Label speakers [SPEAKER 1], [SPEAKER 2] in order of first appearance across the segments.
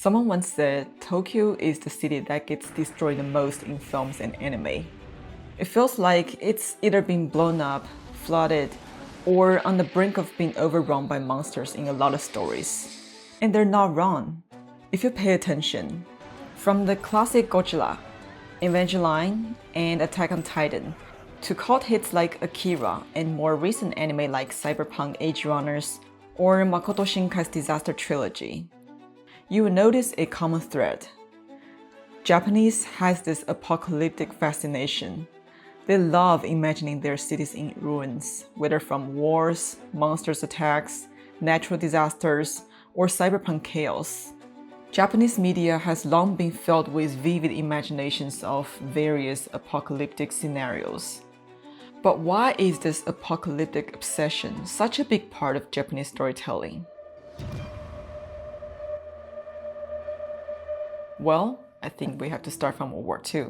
[SPEAKER 1] Someone once said Tokyo is the city that gets destroyed the most in films and anime. It feels like it's either been blown up, flooded, or on the brink of being overrun by monsters in a lot of stories. And they're not wrong, if you pay attention. From the classic Godzilla, Evangelion, and Attack on Titan, to cult hits like Akira and more recent anime like Cyberpunk Age Runners or Makoto Shinkai's Disaster Trilogy, you will notice a common thread. Japanese has this apocalyptic fascination. They love imagining their cities in ruins, whether from wars, monsters attacks, natural disasters, or cyberpunk chaos. Japanese media has long been filled with vivid imaginations of various apocalyptic scenarios. But why is this apocalyptic obsession such a big part of Japanese storytelling? Well, I think we have to start from World War II.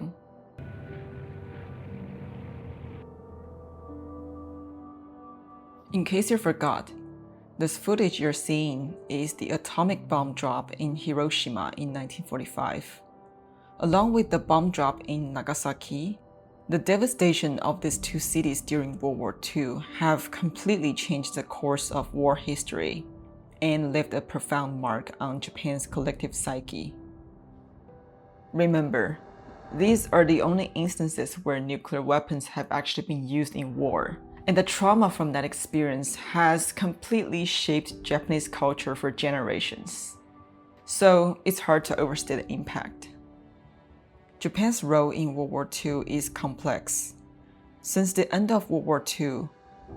[SPEAKER 1] In case you forgot, this footage you're seeing is the atomic bomb drop in Hiroshima in 1945. Along with the bomb drop in Nagasaki, the devastation of these two cities during World War II have completely changed the course of war history and left a profound mark on Japan's collective psyche. Remember, these are the only instances where nuclear weapons have actually been used in war, and the trauma from that experience has completely shaped Japanese culture for generations. So it's hard to overstate the impact. Japan's role in World War II is complex. Since the end of World War II,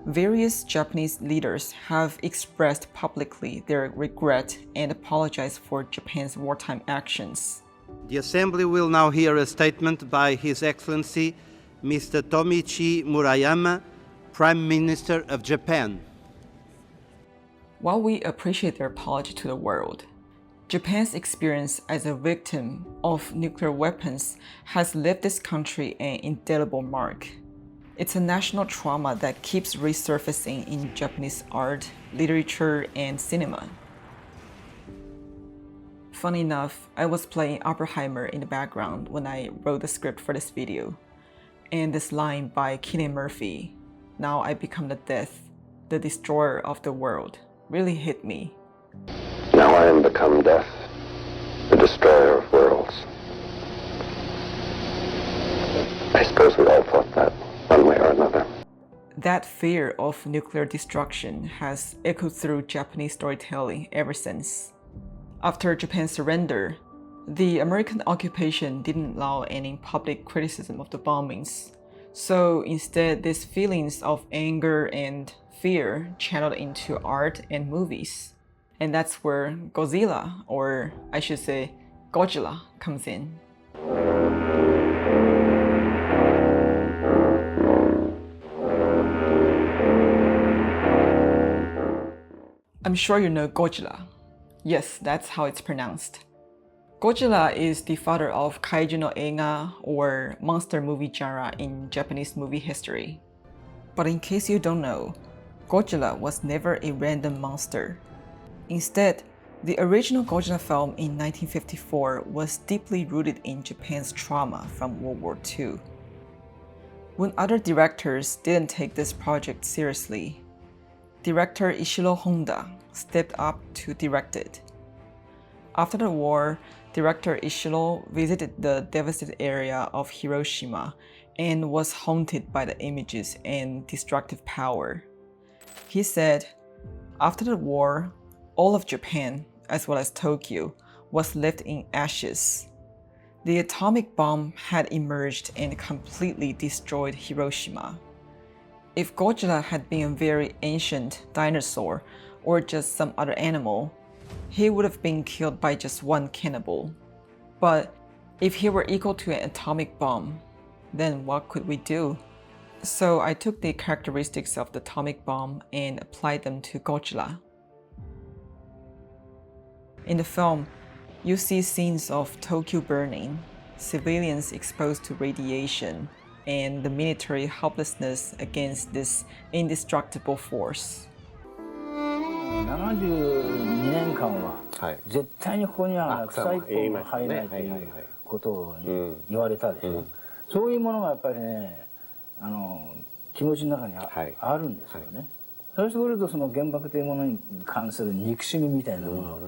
[SPEAKER 1] various Japanese leaders have expressed publicly their regret and apologized for Japan's wartime actions.
[SPEAKER 2] The Assembly will now hear a statement by His Excellency Mr. Tomichi Murayama, Prime Minister of Japan.
[SPEAKER 1] While we appreciate their apology to the world, Japan's experience as a victim of nuclear weapons has left this country an indelible mark. It's a national trauma that keeps resurfacing in Japanese art, literature, and cinema. Funny enough, I was playing Oppenheimer in the background when I wrote the script for this video, and this line by Cillian Murphy, "Now I become the death, the destroyer of the world," really hit me.
[SPEAKER 3] Now I am become death, the destroyer of worlds. I suppose we all thought that, one way or another.
[SPEAKER 1] That fear of nuclear destruction has echoed through Japanese storytelling ever since. After Japan's surrender, the American occupation didn't allow any public criticism of the bombings. So instead, these feelings of anger and fear channeled into art and movies. And that's where Godzilla, or I should say Godzilla, comes in. I'm sure you know Godzilla. Yes, that's how it's pronounced. Godzilla is the father of kaiju no eiga, or monster movie genre in Japanese movie history. But in case you don't know, Godzilla was never a random monster. Instead, the original Godzilla film in 1954 was deeply rooted in Japan's trauma from World War II. When other directors didn't take this project seriously, director Ishiro Honda stepped up to direct it. After the war, director Ishiro visited the devastated area of Hiroshima and was haunted by the images and destructive power. He said, after the war, all of Japan, as well as Tokyo, was left in ashes. The atomic bomb had emerged and completely destroyed Hiroshima. If Godzilla had been a very ancient dinosaur or just some other animal, he would have been killed by just one cannibal. But if he were equal to an atomic bomb, then what could we do? So I took the characteristics of the atomic bomb and applied them to Godzilla. In the film, you see scenes of Tokyo burning, civilians exposed to radiation, and the military helplessness against this indestructible force.
[SPEAKER 4] 72年間は
[SPEAKER 5] はい
[SPEAKER 4] 絶対にここには
[SPEAKER 5] あ
[SPEAKER 4] 臭いものが入らないと
[SPEAKER 5] 言いましたね
[SPEAKER 4] いうことを言われたでしょ。そういうものがやっぱりね、気持ちの中にあるんですよね。そうするとその原爆というものに関する憎しみみたいなものっ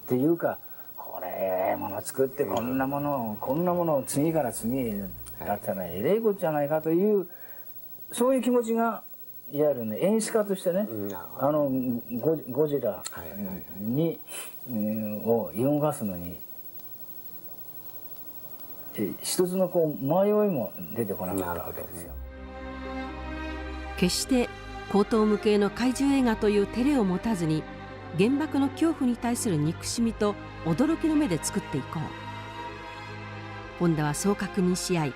[SPEAKER 4] ていうか、これもの作ってこんなものを次から次へだったらえれいことじゃないかという、そういう気持ちがいわゆるね、演出家としてね、ゴジラにを動かすのに一つのこう迷いも出てこなかったわけですよ。
[SPEAKER 6] 決して高等無形の怪獣映画という照れを持たずに、原爆の恐怖に対する憎しみと驚きの目で作っていこう。ホンダはそう確認し合い、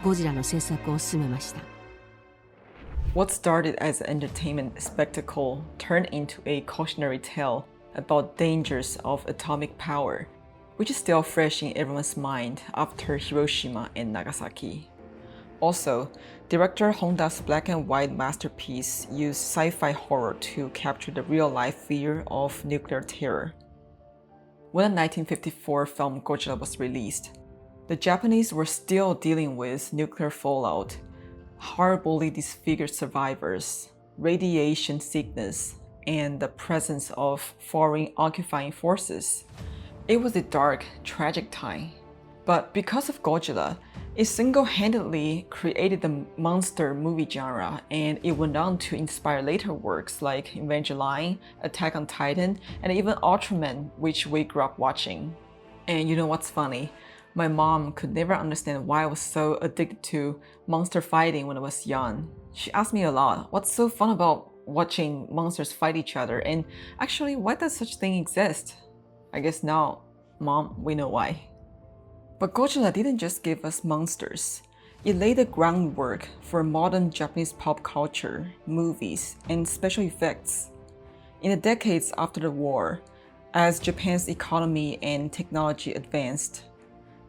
[SPEAKER 6] ゴジラの制作を進めました。
[SPEAKER 1] What started as an entertainment spectacle turned into a cautionary tale about dangers of atomic power, which is still fresh in everyone's mind after Hiroshima and Nagasaki. Also, director Honda's black and white masterpiece used sci-fi horror to capture the real-life fear of nuclear terror. When the 1954 film Godzilla was released, the Japanese were still dealing with nuclear fallout, horribly disfigured survivors, radiation sickness, and the presence of foreign occupying forces. It was a dark, tragic time. But because of Godzilla, it single-handedly created the monster movie genre, and it went on to inspire later works like Evangelion, Attack on Titan, and even Ultraman, which we grew up watching. And you know what's funny? My mom could never understand why I was so addicted to monster fighting when I was young. She asked me a lot, what's so fun about watching monsters fight each other, and actually, why does such thing exist? I guess now, Mom, we know why. But Godzilla didn't just give us monsters. It laid the groundwork for modern Japanese pop culture, movies, and special effects. In the decades after the war, as Japan's economy and technology advanced,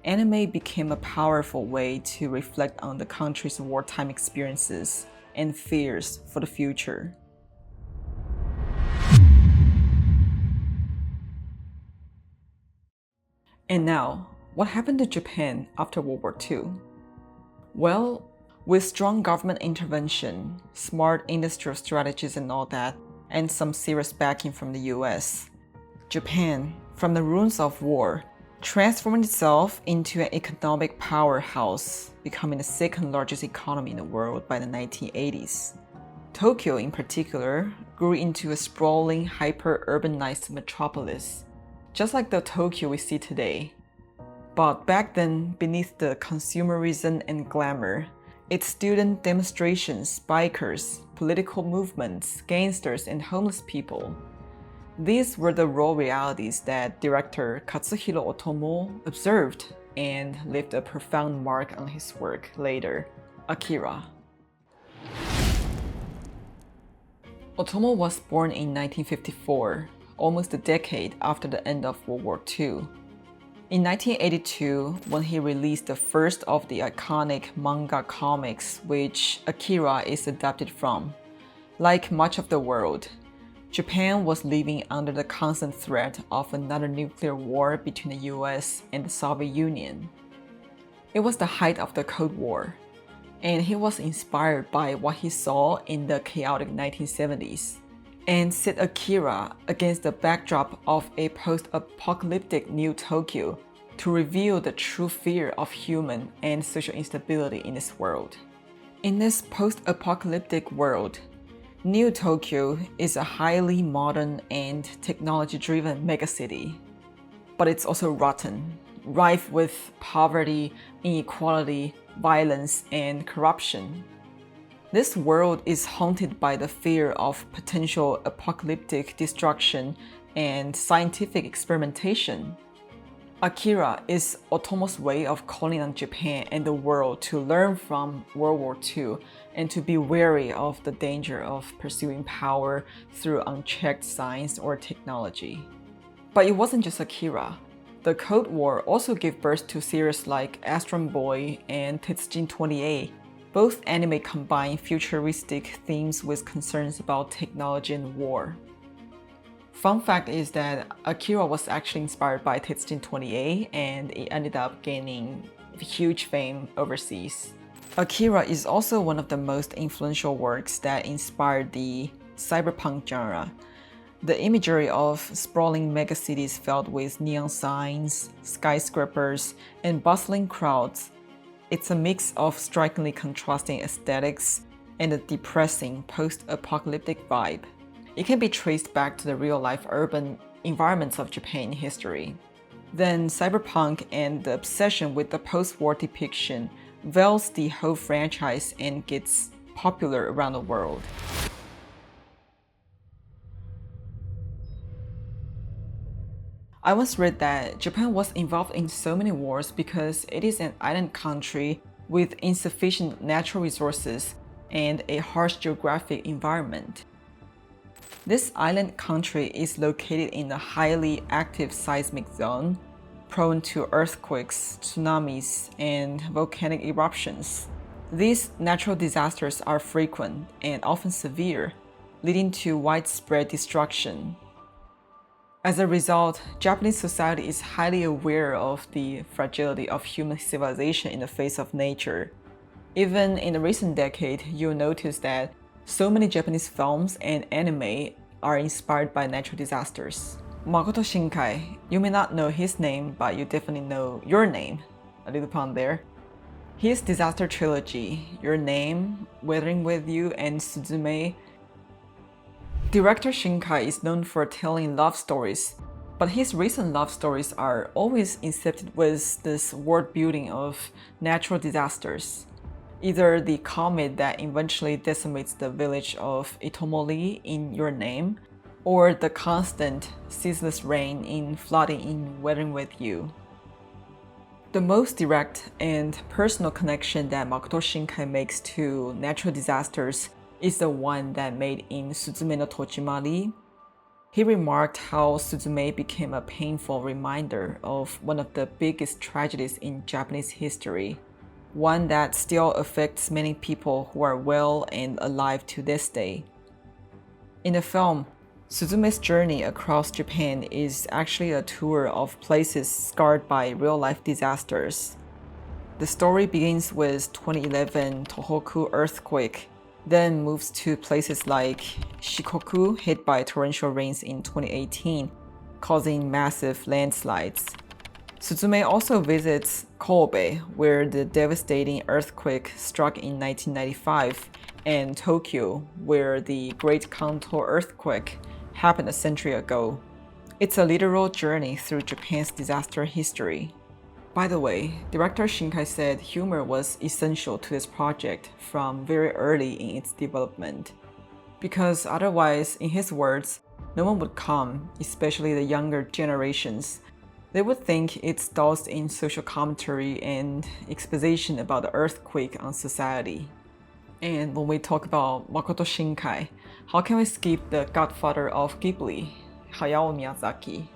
[SPEAKER 1] anime became a powerful way to reflect on the country's wartime experiences and fears for the future. And now, what happened to Japan after World War II? Well, with strong government intervention, smart industrial strategies and all that, and some serious backing from the US, Japan, from the ruins of war, transformed itself into an economic powerhouse, becoming the second largest economy in the world by the 1980s. Tokyo, in particular, grew into a sprawling, hyper-urbanized metropolis, just like the Tokyo we see today. But back then, beneath the consumerism and glamour, its student demonstrations, bikers, political movements, gangsters, and homeless people. These were the raw realities that director Katsuhiro Otomo observed and left a profound mark on his work later, Akira. Otomo was born in 1954, almost a decade after the end of World War II. In 1982, when he released the first of the iconic manga comics which Akira is adapted from, like much of the world, Japan was living under the constant threat of another nuclear war between the US and the Soviet Union. It was the height of the Cold War, and he was inspired by what he saw in the chaotic 1970s, and set Akira against the backdrop of a post-apocalyptic New Tokyo to reveal the true fear of human and social instability in this world. In this post-apocalyptic world, New Tokyo is a highly modern and technology-driven megacity, but it's also rotten, rife with poverty, inequality, violence, and corruption. This world is haunted by the fear of potential apocalyptic destruction and scientific experimentation. Akira is Otomo's way of calling on Japan and the world to learn from World War II and to be wary of the danger of pursuing power through unchecked science or technology. But it wasn't just Akira. The Cold War also gave birth to series like Astron Boy and Tetsujin 28. Both anime combine futuristic themes with concerns about technology and war. Fun fact is that Akira was actually inspired by Tetsutin 28 and it ended up gaining huge fame overseas. Akira is also one of the most influential works that inspired the cyberpunk genre. The imagery of sprawling megacities filled with neon signs, skyscrapers, and bustling crowds. It's a mix of strikingly contrasting aesthetics and a depressing post-apocalyptic vibe. It can be traced back to the real-life urban environments of Japan history. Then cyberpunk and the obsession with the post-war depiction veils the whole franchise and gets popular around the world. I once read that Japan was involved in so many wars because it is an island country with insufficient natural resources and a harsh geographic environment. This island country is located in a highly active seismic zone, prone to earthquakes, tsunamis, and volcanic eruptions. These natural disasters are frequent and often severe, leading to widespread destruction. As a result, Japanese society is highly aware of the fragility of human civilization in the face of nature. Even in the recent decade, you'll notice that so many Japanese films and anime are inspired by natural disasters. Makoto Shinkai, you may not know his name, but you definitely know your name. A little pun there. His disaster trilogy, Your Name, Weathering With You, and Suzume. Director Shinkai is known for telling love stories, but his recent love stories are always incepted with this world building of natural disasters. Either the comet that eventually decimates the village of Itomori in Your Name, or the constant, ceaseless rain in Flooding in Weathering With You. The most direct and personal connection that Makoto Shinkai makes to natural disasters is the one that made in Suzume no Tojimari. He remarked how Suzume became a painful reminder of one of the biggest tragedies in Japanese history, one that still affects many people who are well and alive to this day. In the film, Suzume's journey across Japan is actually a tour of places scarred by real-life disasters. The story begins with 2011 Tohoku earthquake, then moves to places like Shikoku hit by torrential rains in 2018, causing massive landslides. Suzume also visits Kobe, where the devastating earthquake struck in 1995, and Tokyo, where the Great Kanto earthquake happened a century ago. It's a literal journey through Japan's disaster history. By the way, director Shinkai said humor was essential to this project from very early in its development, because otherwise, in his words, no one would come, especially the younger generations. They would think it's doused in social commentary and exposition about the earthquake on society. And when we talk about Makoto Shinkai, how can we skip the godfather of Ghibli, Hayao Miyazaki?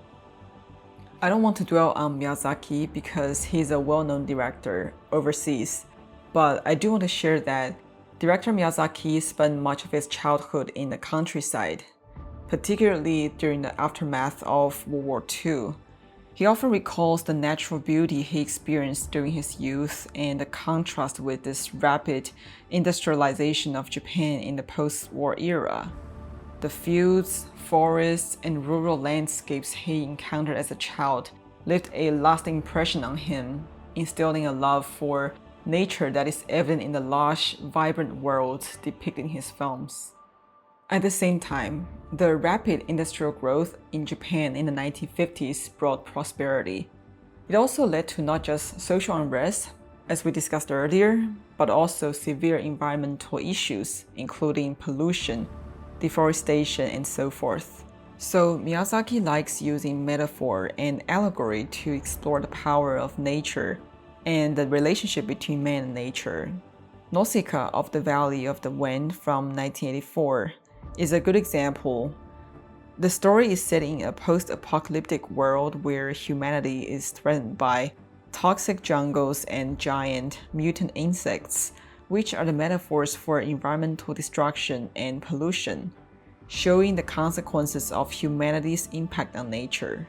[SPEAKER 1] I don't want to dwell on Miyazaki because he's a well-known director overseas, but I do want to share that director Miyazaki spent much of his childhood in the countryside, particularly during the aftermath of World War II. He often recalls the natural beauty he experienced during his youth and the contrast with this rapid industrialization of Japan in the post-war era. The fields, forests, and rural landscapes he encountered as a child left a lasting impression on him, instilling a love for nature that is evident in the lush, vibrant world depicted in his films. At the same time, the rapid industrial growth in Japan in the 1950s brought prosperity. It also led to not just social unrest, as we discussed earlier, but also severe environmental issues, including pollution, deforestation, and so forth. So Miyazaki likes using metaphor and allegory to explore the power of nature and the relationship between man and nature. Nausicaa of the Valley of the Wind from 1984 is a good example. The story is set in a post-apocalyptic world where humanity is threatened by toxic jungles and giant mutant insects, which are the metaphors for environmental destruction and pollution. showing the consequences of humanity's impact on nature.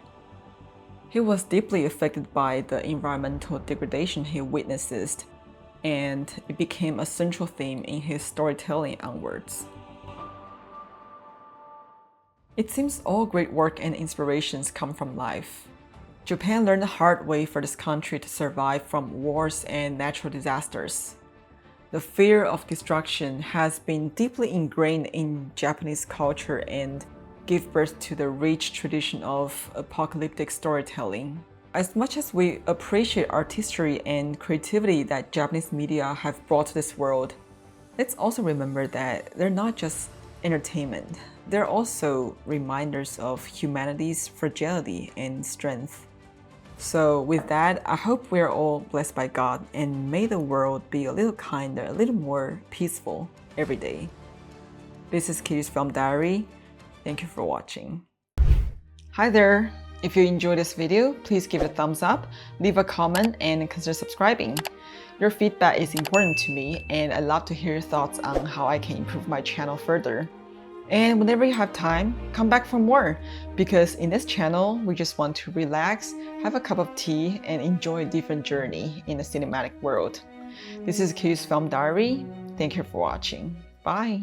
[SPEAKER 1] He was deeply affected by the environmental degradation he witnesses, and it became a central theme in his storytelling onwards. It seems all great work and inspirations come from life. Japan learned the hard way for this country to survive from wars and natural disasters. The fear of destruction has been deeply ingrained in Japanese culture and gave birth to the rich tradition of apocalyptic storytelling. As much as we appreciate artistry and creativity that Japanese media have brought to this world, let's also remember that they're not just entertainment. They're also reminders of humanity's fragility and strength. So with that, I hope we're all blessed by God and may the world be a little kinder, a little more peaceful every day. This is Keyu's Film Diary. Thank you for watching. Hi there! If you enjoyed this video, please give it a thumbs up, leave a comment, and consider subscribing. Your feedback is important to me, and I'd love to hear your thoughts on how I can improve my channel further. And whenever you have time, come back for more, because in this channel, we just want to relax, have a cup of tea, and enjoy a different journey in the cinematic world. This is Keyu's Film Diary. Thank you for watching. Bye!